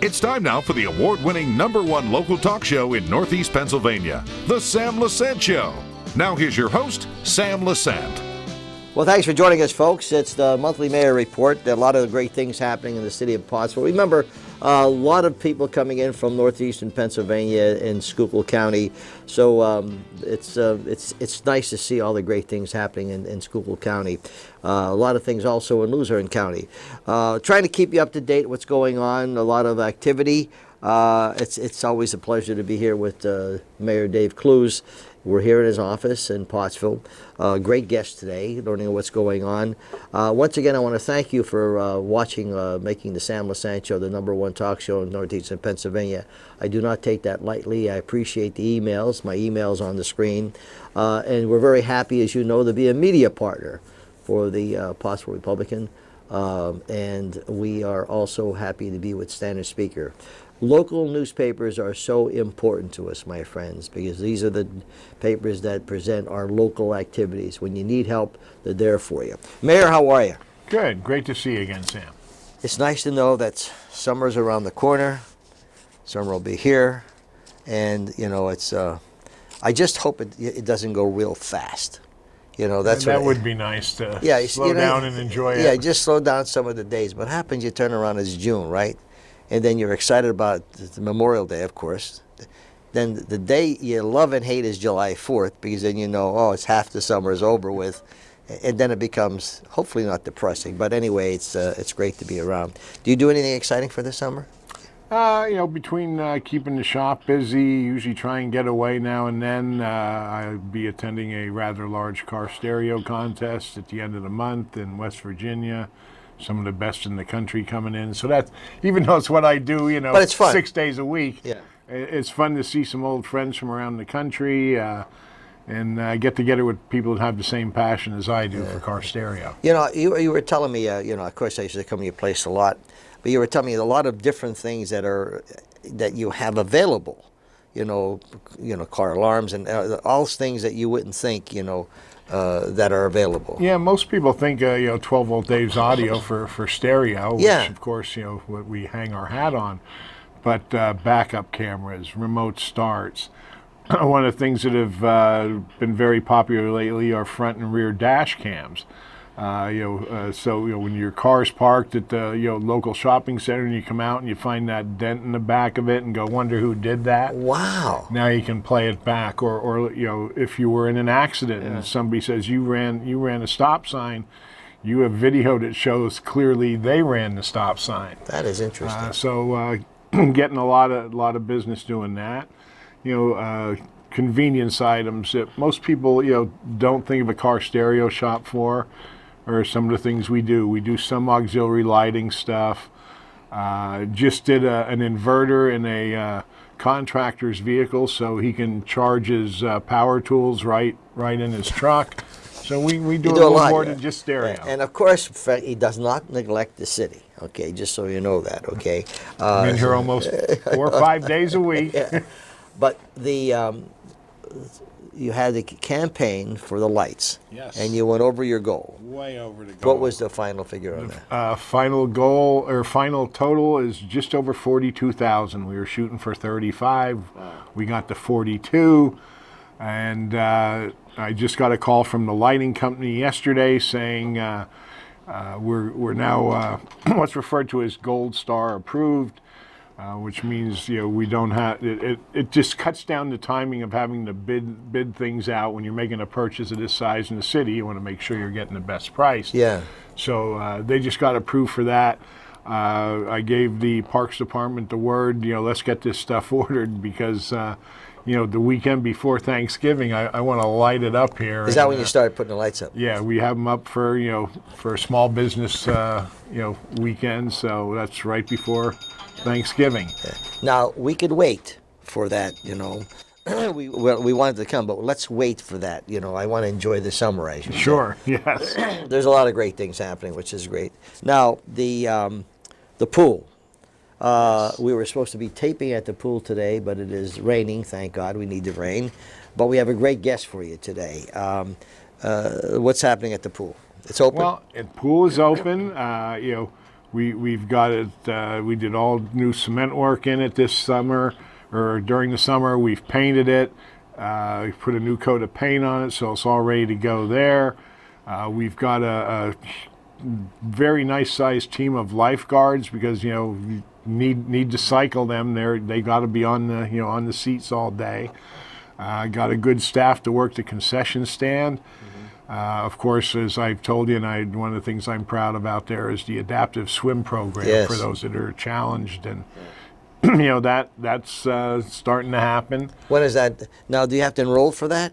It's time now for the award-winning #1 local talk show in Northeast Pennsylvania, The Sam Lesante Show. Now here's your host, Sam Lesante. Well, thanks for joining us, folks. It's the monthly mayor report. There are a lot of great things happening in the city of Pottsville. Remember, a lot of people coming in from northeastern Pennsylvania in Schuylkill County. So it's nice to see all the great things happening in Schuylkill County. A lot of things also in Luzerne County. Trying to keep you up to date what's going on. A lot of activity. It's always a pleasure to be here with Mayor Dave Clews. We're here in his office in Pottsville. Great guest today, learning what's going on. Once again, I want to thank you for watching, making the Sam Lesante Show the #1 talk show in Northeastern Pennsylvania. I do not take that lightly. I appreciate the emails. My email's on the screen. And we're very happy, as you know, to be a media partner for the Pottsville Republican. And we are also happy to be with Standard Speaker. Local newspapers are so important to us, my friends, because these are the papers that present our local activities. When you need help, they're there for you. Mayor, how are you? Good. Great to see you again, Sam. It's nice to know that summer's around the corner. Summer will be here. And, you know, it's, I just hope it doesn't go real fast. You know, that's that would be nice to slow down and enjoy it. Yeah, just slow down some of the days. What happens, you turn around, it's June, right? And then you're excited about the Memorial Day, of course. Then the day you love and hate is July 4th, because then you know, oh, it's half the summer is over with. And then it becomes, hopefully not depressing. But anyway, it's great to be around. Do you do anything exciting for this summer? You know, between keeping the shop busy, usually try and get away now and then. I'll be attending a rather large car stereo contest at the end of the month in West Virginia. Some of the best in the country coming in. So that's, even though it's what I do, you know, but it's fun. 6 days a week, yeah. It's fun to see some old friends from around the country and get together with people that have the same passion as I do for car stereo. You know, you were telling me, you know, of course I used to come to your place a lot, but you were telling me a lot of different things that you have available. You know, car alarms and all those things that you wouldn't think, you know, that are available. Yeah, most people think, 12-volt Dave's audio for stereo, which of course, you know, what we hang our hat on. But backup cameras, remote starts. One of the things that have been very popular lately are front and rear dash cams. So when your car's parked at the local shopping center and you come out and you find that dent in the back of it and go, wonder who did that. Wow. Now you can play it back, or if you were in an accident and somebody says you ran a stop sign, you have video that shows clearly they ran the stop sign. That is interesting. So getting a lot of business doing that. Convenience items that most people don't think of a car stereo shop for. Or some of the things we do. We do some auxiliary lighting stuff. Just did an inverter in a contractor's vehicle so he can charge his power tools right in his truck. So we do a little more than just stereo. And of course, he does not neglect the city. Okay, just so you know that. Okay. I'm in here almost 4 or 5 days a week. Yeah. But you had the campaign for the lights. Yes. And you went over your goal. Way over the goal. What was the final figure on that? Final goal, or final total, is just over 42,000. We were shooting for 35. Wow. We got to 42. And I just got a call from the lighting company yesterday saying we're now what's referred to as Gold Star approved. Which means we don't have it just cuts down the timing of having to bid things out. When you're making a purchase of this size in the city, you want to make sure you're getting the best price. Yeah. So they just got approved for that. I gave the Parks Department the word, let's get this stuff ordered because the weekend before Thanksgiving, I want to light it up here. Is that when you started putting the lights up? Yeah, we have them up for for a small business weekend. So that's right before Thanksgiving. Yeah. Now we could wait for that, we wanted to come, but let's wait for that. I want to enjoy the summer, as you Sure. said. Yes. There's a lot of great things happening, which is great. Now the pool. We were supposed to be taping at the pool today, but it is raining. Thank God, we need the rain. But we have a great guest for you today. What's happening at the pool? It's open? Well, the pool is open. You know, we've got it. We did all new cement work in it this summer, or during the summer. We've painted it. We put a new coat of paint on it, so it's all ready to go there. We've got a very nice sized team of lifeguards because, you know, you need to cycle them. They got to be on the, you know, on the seats all day. Got a good staff to work the concession stand. Of course, as I've told you, and one of the things I'm proud about there is the adaptive swim program for those that are challenged, and you know that's starting to happen. When is that? Now, do you have to enroll for that?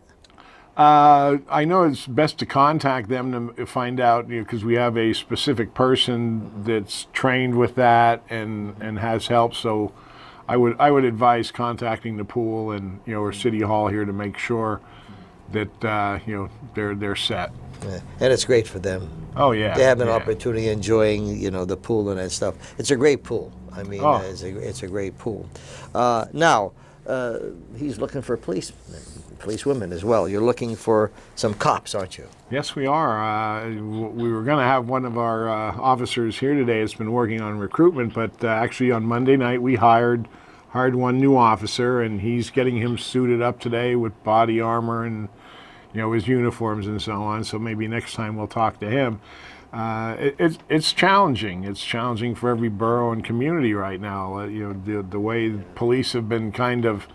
I know it's best to contact them to find out, you know, because we have a specific person that's trained with that and has help. So I would advise contacting the pool and, you know, or City Hall here to make sure that you know they're set. Yeah. And it's great for them. Oh yeah, they have an opportunity enjoying, you know, the pool and that stuff. It's a great pool. I mean, it's a great pool. Now he's looking for policewomen as well. You're looking for some cops, aren't you? Yes, we are. We were going to have one of our officers here today that's been working on recruitment, but actually on Monday night we hired one new officer, and he's getting him suited up today with body armor and, you know, his uniforms and so on. So maybe next time we'll talk to him. It's challenging. It's challenging for every borough and community right now. You know, the way police have been kind of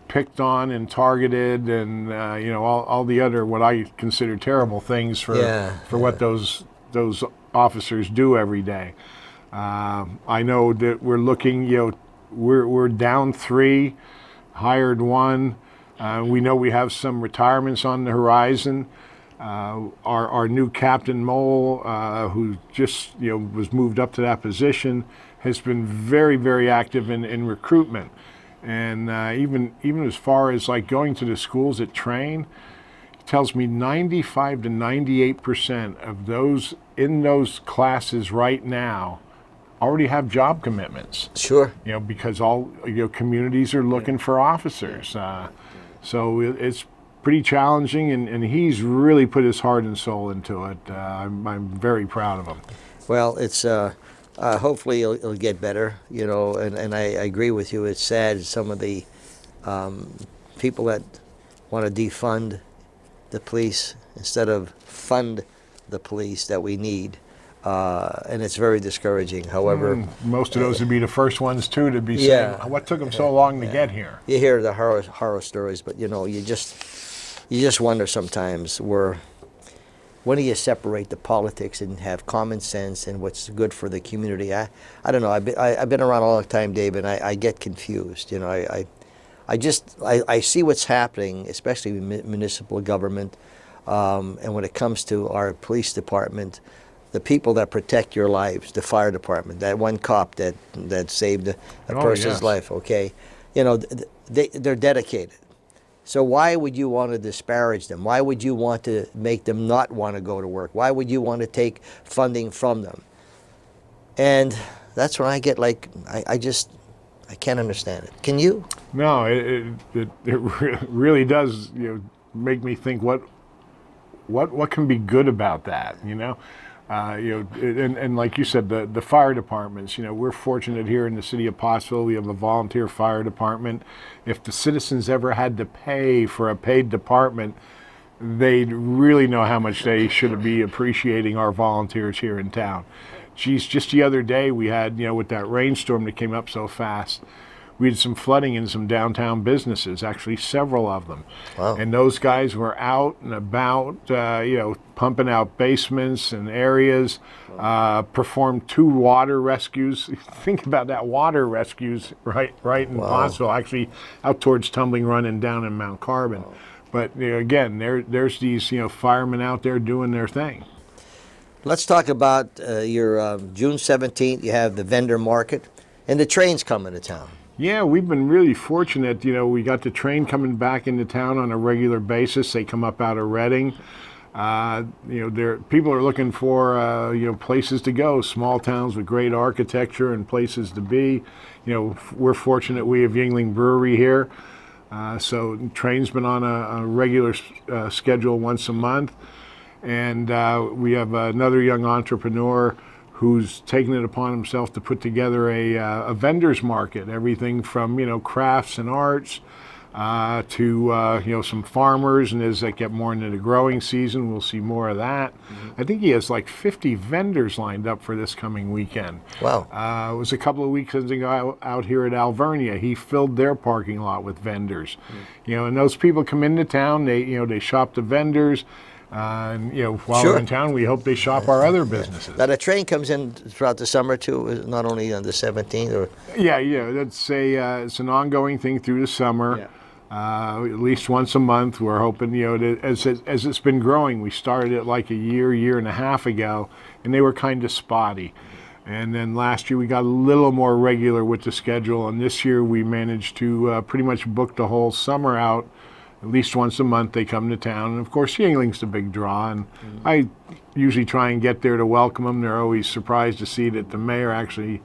picked on and targeted, and you know, all the other what I consider terrible things for what those officers do every day. I know that we're looking. You know, we're down 3, hired 1. We know we have some retirements on the horizon. Our new Captain Mole, who just, you know, was moved up to that position, has been very, very active in recruitment. And even as far as like going to the schools that train, it tells me 95 to 98% of those in those classes right now already have job commitments. Sure. You know, because all, you know, communities are looking for officers. So it's pretty challenging, and he's really put his heart and soul into it. I'm very proud of him. Well, it's hopefully it'll get better, you know, and I agree with you. It's sad some of the people that want to defund the police instead of fund the police that we need. And it's very discouraging. However, most of those would be the first ones too to be saying, "What took them so long to get here?" You hear the horror stories, but you know, you just wonder sometimes when do you separate the politics and have common sense and what's good for the community? I don't know. I've been around all the time, Dave, and I get confused. You know, I see what's happening, especially with municipal government, and when it comes to our police department. The people that protect your lives, the fire department, that one cop that saved a person's life, okay? You know, they're dedicated. So why would you want to disparage them? Why would you want to make them not want to go to work? Why would you want to take funding from them? And that's when I get like, I can't understand it. Can you? No, it really does, you know, make me think what can be good about that, you know? You know, and like you said, the fire departments, you know, we're fortunate here in the city of Pottsville. We have a volunteer fire department. If the citizens ever had to pay for a paid department, they'd really know how much they should be appreciating our volunteers here in town. Geez, just the other day we had, you know, with that rainstorm that came up so fast, we had some flooding in some downtown businesses, actually several of them. Wow. And those guys were out and about, you know, pumping out basements and areas, performed 2 water rescues. Think about that, water rescues right in Pottsville, actually out towards Tumbling Run and down in Mount Carbon. But you know, again, there's these, you know, firemen out there doing their thing. Let's talk about your June 17th. You have the vendor market, and the train's coming to town. Yeah, we've been really fortunate. You know, we got the train coming back into town on a regular basis. They come up out of Reading. You know, people are looking for you know, places to go, small towns with great architecture and places to be. You know, we're fortunate we have Yingling Brewery here. So the train's been on a regular schedule once a month. And we have another young entrepreneur who's taken it upon himself to put together a vendor's market, everything from, crafts and arts to some farmers, and as they get more into the growing season, we'll see more of that. I think he has like 50 vendors lined up for this coming weekend. Wow. It was a couple of weekends ago out here at Alvernia. He filled their parking lot with vendors. And those people come into town, they shop the vendors. And while we're in town, we hope they shop our other businesses. Now the train comes in throughout the summer too, not only on the 17th or. Yeah, that's it's an ongoing thing through the summer. Yeah. At least once a month. We're hoping, as it's been growing, we started it like a year and a half ago, and they were kind of spotty. And then last year we got a little more regular with the schedule, and this year we managed to pretty much book the whole summer out. At least once a month they come to town, and of course Yingling's the big draw, and I usually try and get there to welcome them. They're always surprised to see that the mayor actually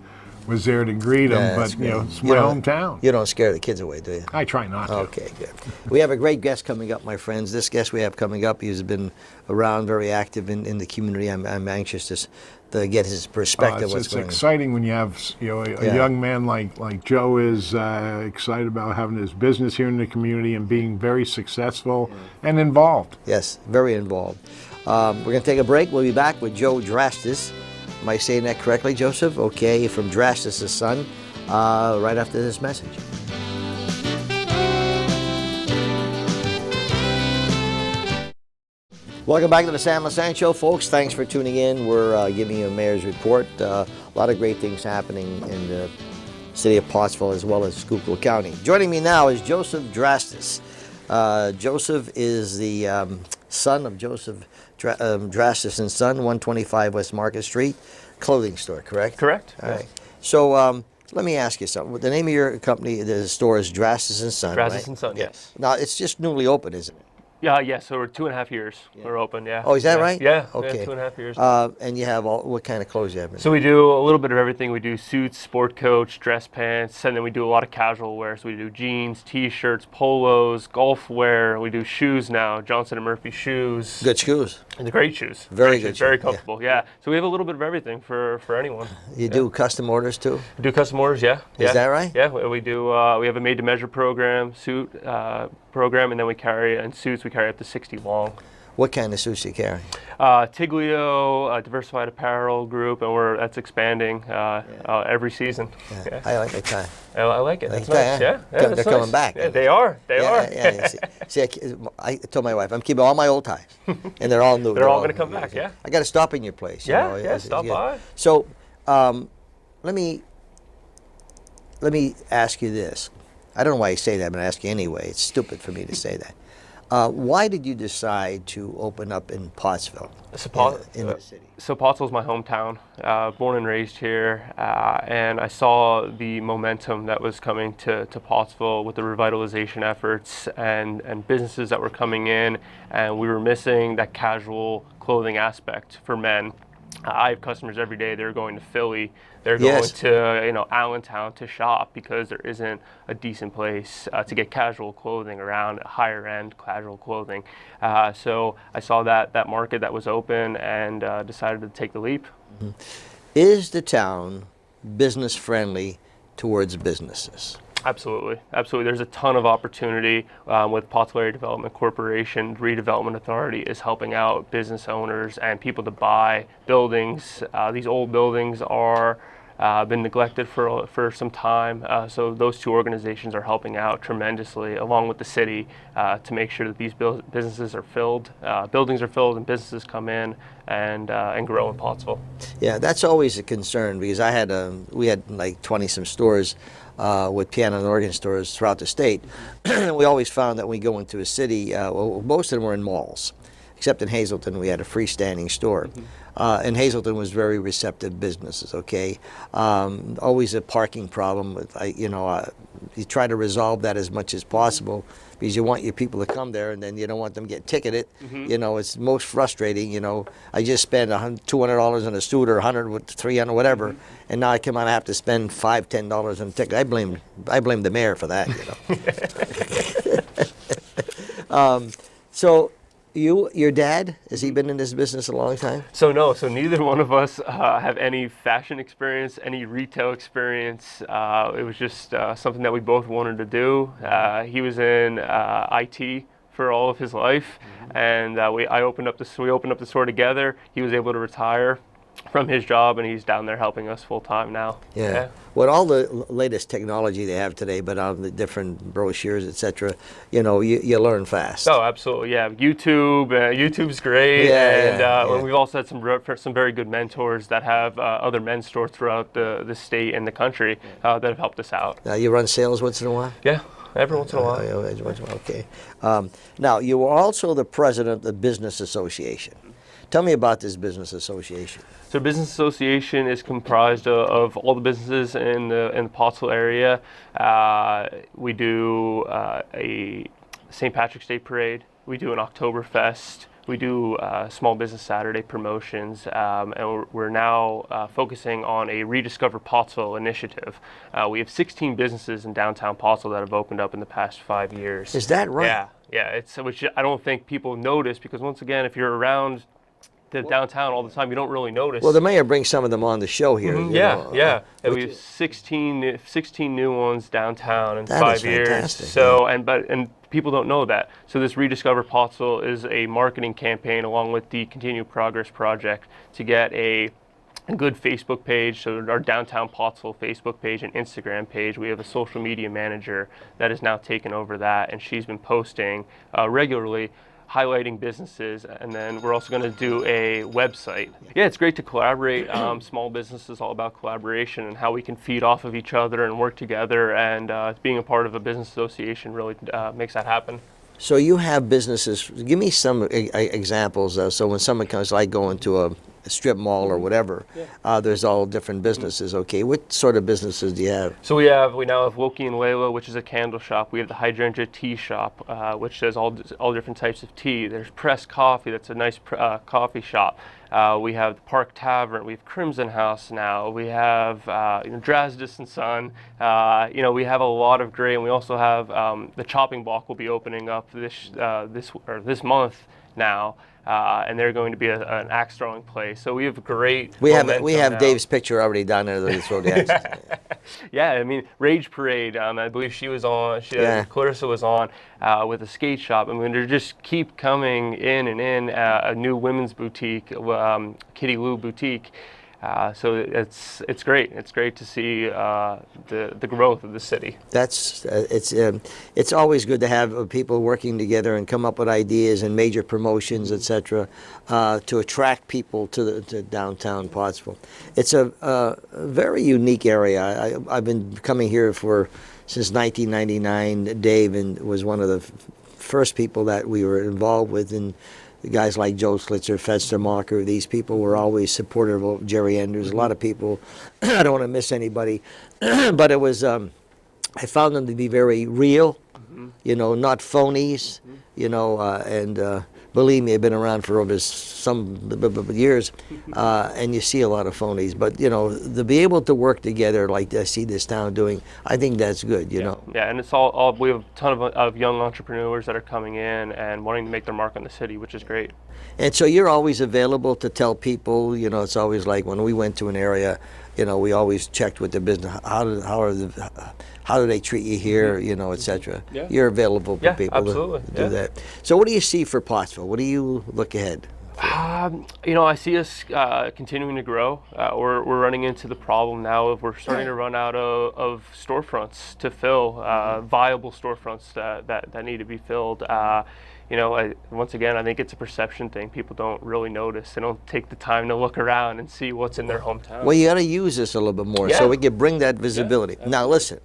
was there to greet them, but it's my hometown. You don't scare the kids away, do you? I try not to. Okay, good. We have a great guest coming up, my friends. This guest we have coming up, he's been around, very active in the community. I'm anxious to get his perspective. It's exciting when you have a young man like Joe is excited about having his business here in the community and being very successful and involved. Yes, very involved. We're going to take a break. We'll be back with Joe Drasdis. Am I saying that correctly, Joseph? Okay, from Drasdis' son, right after this message. Welcome back to the Sam Lesante Show, folks. Thanks for tuning in. We're giving you a mayor's report. A lot of great things happening in the city of Pottsville as well as Schuylkill County. Joining me now is Joseph Drasdis. Joseph is the son of Joseph Drasdis and Son, 125 West Market Street, clothing store, correct? Correct. All right. So let me ask you something. The name of your company, the store is Drasdis and Son, Drasdis right? and Son, yes. Now, it's just newly opened, isn't it? Yeah, so we're 2.5 years. We're open, yeah. Oh, is that right? Yeah, okay. 2.5 years. And you have what kind of clothes you have? So we do a little bit of everything. We do suits, sport coats, dress pants, and then we do a lot of casual wear. So we do jeans, t-shirts, polos, golf wear. We do shoes now, Johnson & Murphy shoes. Good shoes. And the great shoes. Very good. Very comfortable, yeah. So we have a little bit of everything for anyone. You do custom orders too? We do custom orders, yeah. Is that right? Yeah, we do. We have a made-to-measure program, suit program, and then we carry, in suits, we carry up to 60 long. What kind of suits do you carry? Tiglio, Diversified Apparel Group, and that's expanding every season. Yeah. I like that tie. I like it. That's nice. Yeah, they're coming back. Yeah, they are. They are. Yeah. See, I told my wife I'm keeping all my old ties, and they're all new. They're all going to come back. Yeah. I got to stop in your place. Stop by. So, let me ask you this. I don't know why I say that, but I ask you anyway. It's stupid for me to say that. Why did you decide to open up in Pottsville, in the city? So Pottsville's my hometown, born and raised here, and I saw the momentum that was coming to Pottsville with the revitalization efforts and businesses that were coming in, and we were missing that casual clothing aspect for men. I have customers every day. They're going to Philly. They're going to Allentown to shop because there isn't a decent place to get casual clothing around, higher end casual clothing. So I saw that market that was open and decided to take the leap. Mm-hmm. Is the town business friendly towards businesses? Absolutely. There's a ton of opportunity with Pottsville Area Development Corporation. Redevelopment Authority is helping out business owners and people to buy buildings. These old buildings are been neglected for some time. So those two organizations are helping out tremendously, along with the city, to make sure that these businesses are filled, buildings are filled, and businesses come in and grow in Pottsville. Yeah, that's always a concern because we had like 20-some stores. With piano and organ stores throughout the state. We always found that when we go into a city, most of them were in malls, except in Hazleton we had a freestanding store. Mm-hmm. And Hazleton was very receptive businesses, okay? Always a parking problem. You try to resolve that as much as possible because you want your people to come there and then you don't want them to get ticketed. Mm-hmm. It's most frustrating, I just spent $200 on a suit or $100 with $300 whatever, mm-hmm. and now I come out and have to spend $5, $10 on a ticket. I blame the mayor for that, So Your dad, has he been in this business a long time? So no, so neither one of us have any fashion experience, any retail experience. It was just something that we both wanted to do. He was in IT for all of his life, and we opened up the store together. He was able to retire from his job, and he's down there helping us full time now. Yeah. With all the latest technology they have today, but on the different brochures, etc., you learn fast. Oh, absolutely. Yeah, YouTube's great, and we've also had some very good mentors that have other men's stores throughout the state and the country that have helped us out. You run sales once in a while? Yeah. Every once in a while. Okay. Now, you were also the president of the Business Association. Tell me about this business association. So, Business Association is comprised of all the businesses in the Pottsville area. We do a St. Patrick's Day parade. We do an Oktoberfest. We do Small Business Saturday promotions, and we're now focusing on a Rediscover Pottsville initiative. We have 16 businesses in downtown Pottsville that have opened up in the past 5 years. Is that right? Yeah. Which I don't think people notice, because once again, if you're around the downtown all the time, you don't really notice. Well, the mayor brings some of them on the show here. And we have 16 new ones downtown in that 5 years. Fantastic, so and people don't know that. So this Rediscover Pottsville is a marketing campaign along with the Continued Progress Project to get a good Facebook page, so our Downtown Pottsville Facebook page and Instagram page. We have a social media manager that has now taken over that, and she's been posting regularly, highlighting businesses, and then we're also going to do a website. Yeah, it's great to collaborate. Small business is all about collaboration and how we can feed off of each other and work together, and being a part of a business association really makes that happen. So you have businesses. Give me some examples. So when someone comes, like going to a strip mall or whatever, there's all different businesses. Okay, what sort of businesses do you have? So we now have Wilkie and Layla, which is a candle shop. We have the Hydrangea Tea Shop, which does all different types of tea. There's Press Coffee, that's a nice coffee shop. We have the Park Tavern. We have Crimson House now. We have Drasdis and Son. We have a lot of great, and we also have the Chopping Block will be opening up this month now. And they're going to be an axe throwing place. So we have great. We have Dave's picture already down there. Yeah, I mean, Rage Parade. I believe she was on. Clarissa was on with a skate shop. I mean, they just keep coming in and in. A new women's boutique, Kitty Lou Boutique. So it's great. It's great to see the growth of the city. It's always good to have people working together and come up with ideas and major promotions, etc., to attract people to downtown Pottsville. It's a very unique area. I've been coming here since 1999. Dave was one of the first people that we were involved with in. The guys like Joe Slitzer, Fetstermacher, these people were always supportive of Jerry Enders. A lot of people, I don't want to miss anybody, but it was, I found them to be very real, not phonies, and believe me, I've been around for over some years, and you see a lot of phonies. But, to be able to work together like I see this town doing, I think that's good, know. Yeah, and it's all we have a ton of young entrepreneurs that are coming in and wanting to make their mark on the city, which is great. And so you're always available to tell people, it's always like when we went to an area, we always checked with the business, how do they treat you here, etc. Yeah. You're available for people absolutely. to do that. So what do you see for Pottsville? What do you look ahead? I see us continuing to grow. We're running into the problem now of we're starting to run out of storefronts to fill, viable storefronts that need to be filled. Once again, I think it's a perception thing. People don't really notice. They don't take the time to look around and see what's in their hometown. Well, you got to use this a little bit more so we can bring that visibility. Now, listen,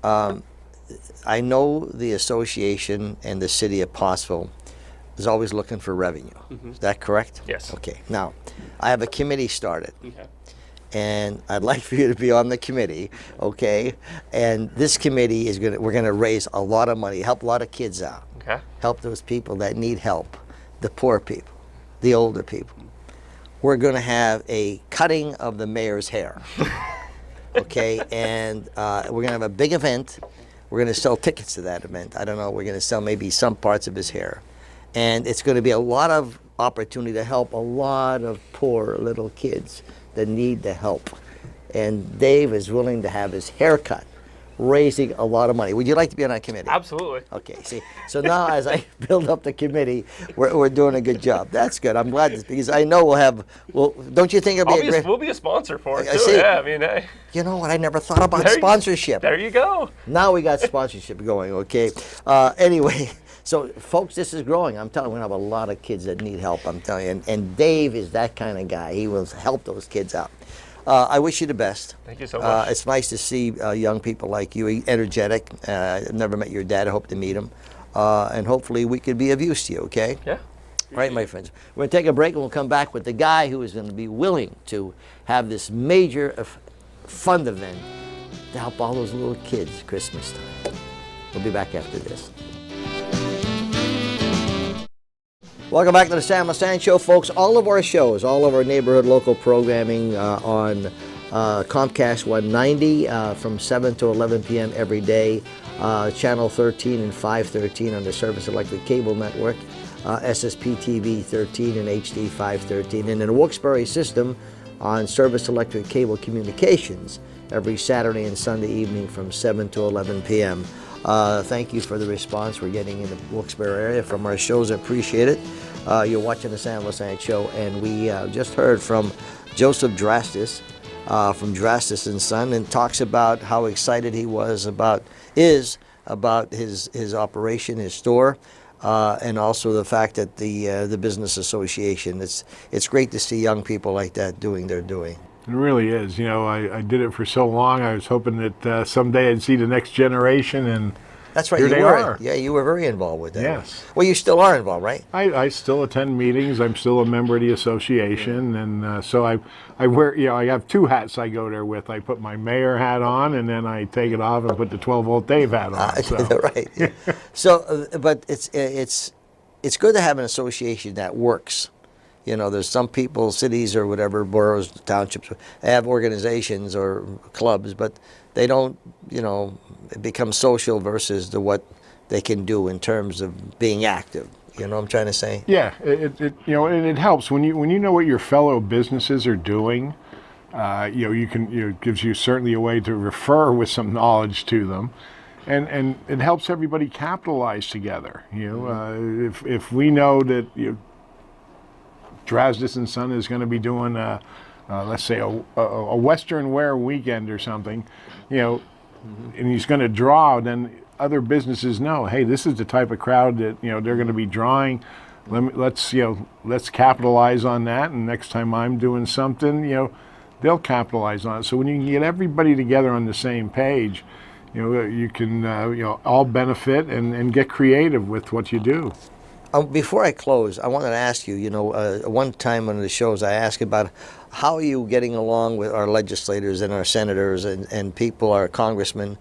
I know the association and the city of Pottsville is always looking for revenue. Is that correct? Yes. Okay. Now, I have a committee started. Okay. And I'd like for you to be on the committee, okay? And this committee we're gonna raise a lot of money, help a lot of kids out. Okay. Help those people that need help, the poor people, the older people. We're gonna have a cutting of the mayor's hair, okay? And we're gonna have a big event. We're gonna sell tickets to that event. I don't know, we're gonna sell maybe some parts of his hair. And it's going to be a lot of opportunity to help a lot of poor little kids that need the help. And Dave is willing to have his hair cut, raising a lot of money. Would you like to be on that committee? Absolutely. Okay, see, so now as I build up the committee, we're doing a good job. That's good. I'm glad, because I know don't you think it'll be a great... We'll be a sponsor for it, I too. see. Yeah, I mean, hey. You know what? I never thought about sponsorship. There you go. Now we got sponsorship going, okay? Anyway, so folks, this is growing. I'm telling you, we're going to have a lot of kids that need help, I'm telling you. And Dave is that kind of guy. He will help those kids out. I wish you the best. Thank you so much. It's nice to see young people like you, energetic. I've never met your dad. I hope to meet him. And hopefully we could be of use to you, okay? Yeah. All right, my friends. We're going to take a break, and we'll come back with the guy who is going to be willing to have this major fund event to help all those little kids Christmas time. We'll be back after this. Welcome back to the Sam Lesante Show, folks. All of our shows, all of our neighborhood local programming on Comcast 190 from 7 to 11 p.m. every day, Channel 13 and 513 on the Service Electric Cable Network, SSP TV 13 and HD 513, and in the Wilkes-Barre system on Service Electric Cable Communications every Saturday and Sunday evening from 7 to 11 p.m. Thank you for the response we're getting in the Wilkes-Barre area from our shows. I appreciate it. You're watching the Sam Lesante Show, and we just heard from Joseph Drasdis from Drasdis Son, and talks about how excited he was about his operation, his store, and also the fact that the business association. It's great to see young people like that doing their doing. It really is. You know, I did it for so long. I was hoping that someday I'd see the next generation, and that's right. Here they are. Yeah, you were very involved with that. Yes. Well, you still are involved, right? I still attend meetings. I'm still a member of the association, and so I wear. You know, I have two hats I go there with. I put my mayor hat on, and then I take it off and put the 12-volt Dave hat on. So. Right. Yeah. So, but it's good to have an association that works. You know, there's some people, cities or whatever, boroughs, townships, have organizations or clubs, but they don't, you know, become social versus what they can do in terms of being active. You know what I'm trying to say? Yeah, it you know, and it helps when you know what your fellow businesses are doing. You know, it gives you certainly a way to refer with some knowledge to them. And it helps everybody capitalize together. You know, if we know that Drasdis Son is going to be doing let's say a Western wear weekend or something, you know, and he's going to draw, then other businesses know, hey, this is the type of crowd that they're going to be drawing. Let's capitalize on that, and next time I'm doing something, they'll capitalize on it. So when you can get everybody together on the same page, you can all benefit and get creative with what you do. Before I close, I wanted to ask you, one time on the shows I asked about how are you getting along with our legislators and our senators and people, our congressmen,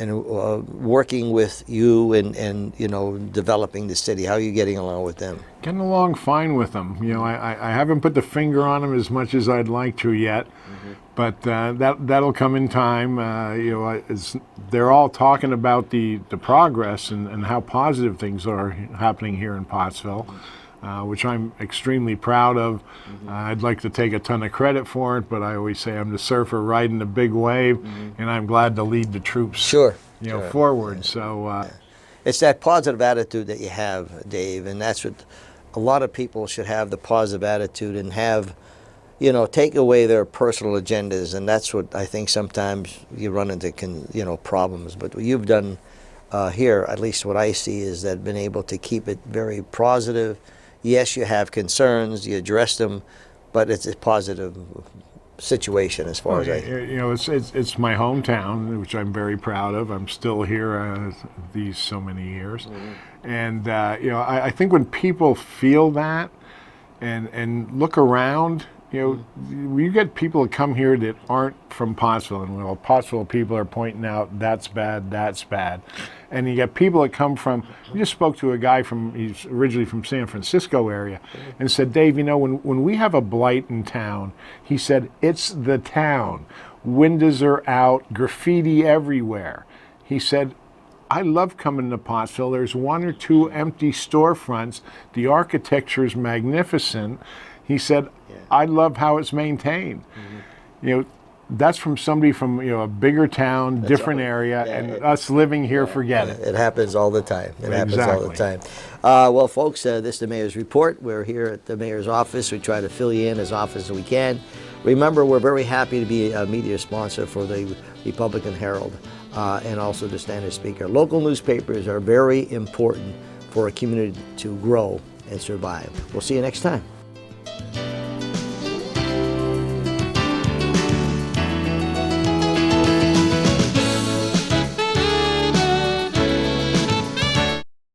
and working with you and developing the city. How are you getting along with them? Getting along fine with them. I haven't put the finger on them as much as I'd like to yet, but that'll come in time. They're all talking about the progress and how positive things are happening here in Pottsville, which I'm extremely proud of. I'd like to take a ton of credit for it, but I always say I'm the surfer riding the big wave, and I'm glad to lead the troops forward. So it's that positive attitude that you have, Dave, and that's what a lot of people should have, the positive attitude, and have, take away their personal agendas, and that's what I think sometimes you run into problems. But what you've done here, at least what I see, is that been able to keep it very positive. Yes, you have concerns, you address them, but it's a positive situation as far as it's my hometown, which I'm very proud of. I'm still here these so many years, and I think when people feel that and look around, you get people that come here that aren't from Pottsville, and Pottsville people are pointing out that's bad. And you get people that come from, we just spoke to a guy he's originally from San Francisco area, and said, Dave, when we have a blight in town, he said, it's the town. Windows are out, graffiti everywhere. He said, I love coming to Pottsville. There's 1 or 2 empty storefronts. The architecture is magnificent. He said, I love how it's maintained. You know, that's from somebody from, you know, a bigger town, different area, and us living here, forget it. It happens all the time. It happens all the time. Well, folks, this is the Mayor's Report. We're here at the Mayor's office. We try to fill you in as often as we can. Remember, we're very happy to be a media sponsor for the Republican Herald and also the Standard Speaker. Local newspapers are very important for a community to grow and survive. We'll see you next time.